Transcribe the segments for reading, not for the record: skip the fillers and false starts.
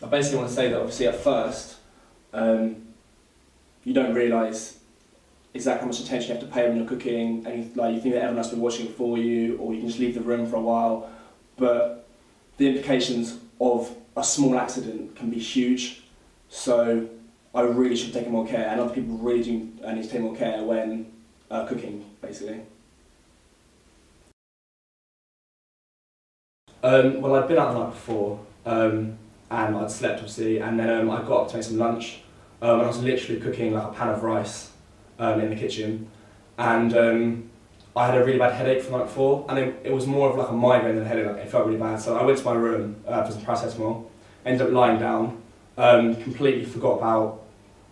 I basically want to say that obviously at first, you don't realise exactly how much attention you have to pay when you're cooking, and you think that everyone else has been watching it for you, or you can just leave the room for a while. But the implications of a small accident can be huge, so I really should take more care, and other people really do need to take more care when cooking, basically. Well, I'd been out the night before, and I'd slept obviously, and then I got up to make some lunch, and I was literally cooking like a pan of rice in the kitchen, and I had a really bad headache from the night before, and it was more of like a migraine than a headache. Like, it felt really bad, so I went to my room for some paracetamol, ended up lying down, completely forgot about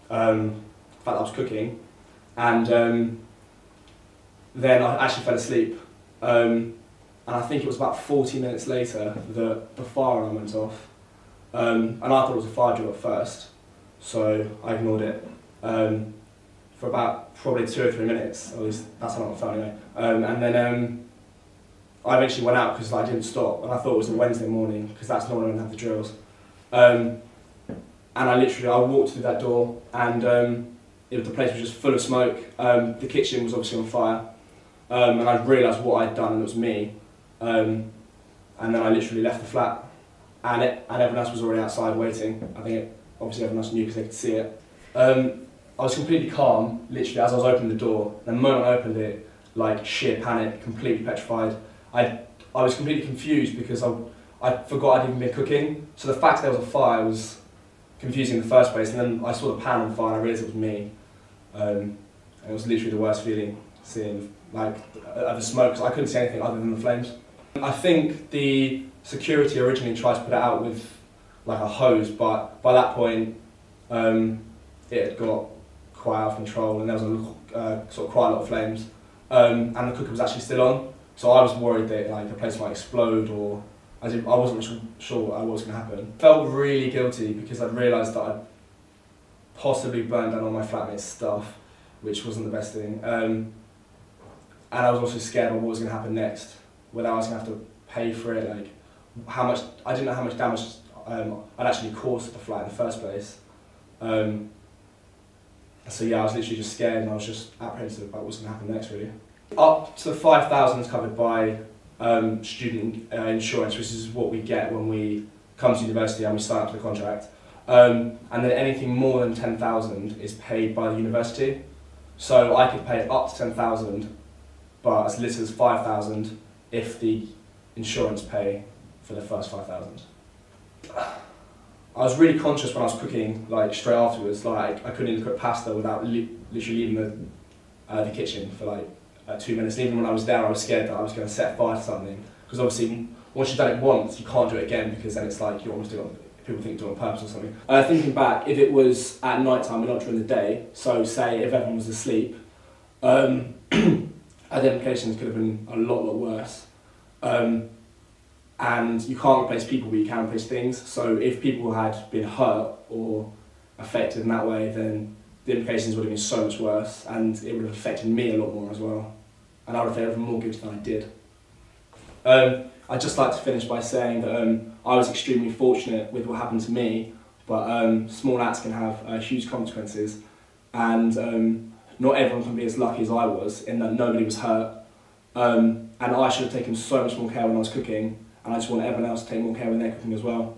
the fact that I was cooking, and then I actually fell asleep. And I think it was about 40 minutes later that the fire alarm went off. And I thought it was a fire drill at first, so I ignored it for about probably 2 or 3 minutes, at least that's how long it felt anyway. And then I eventually went out because I didn't stop, and I thought it was a Wednesday morning because that's not when I have the drills. And I walked through that door, and the place was just full of smoke. The kitchen was obviously on fire, and I realised what I'd done, and it was me. And then I literally left the flat, and everyone else was already outside waiting. I think obviously everyone else knew because they could see it. I was completely calm, literally, as I was opening the door. The moment I opened it, like sheer panic, completely petrified. I was completely confused because I forgot I'd even been cooking. So the fact there was a fire was confusing in the first place, and then I saw the pan on fire and I realised it was me. And it was literally the worst feeling, seeing the smoke, because I couldn't see anything other than the flames. I think the security originally tried to put it out with like a hose, but by that point it had got quite out of control, and there was quite a lot of flames, and the cooker was actually still on. So I was worried that the place might explode, or I wasn't sure what was going to happen. I felt really guilty because I'd realised that I'd possibly burned down all my flatmate's stuff, which wasn't the best thing. And I was also scared of what was going to happen next, whether I was going to have to pay for it, I didn't know how much damage I'd actually caused the flat in the first place. So yeah, I was literally just scared, and I was just apprehensive about what was going to happen next, really. Up to 5,000 is covered by student insurance, which is what we get when we come to university and we sign up to the contract. And then anything more than 10,000 is paid by the university. So I could pay up to 10,000, but as little as 5,000 if the insurance pay for the first 5,000. I was really conscious when I was cooking, straight afterwards. I couldn't even cook pasta without literally leaving the kitchen for 2 minutes. And even when I was there, I was scared that I was going to set fire to something, because obviously once you've done it once, you can't do it again, because then it's like you're almost doing it, people think you're doing it on purpose or something. Thinking back, if it was at night time and not during the day, so say if everyone was asleep, the implications could have been a lot worse. And you can't replace people, but you can replace things. So if people had been hurt or affected in that way, then the implications would have been so much worse, and it would have affected me a lot more as well. And I would have felt even more guilty than I did. I'd just like to finish by saying that I was extremely fortunate with what happened to me, but small acts can have huge consequences, and not everyone can be as lucky as I was, in that nobody was hurt. And I should have taken so much more care when I was cooking, and I just want everyone else to take more care when they're cooking as well.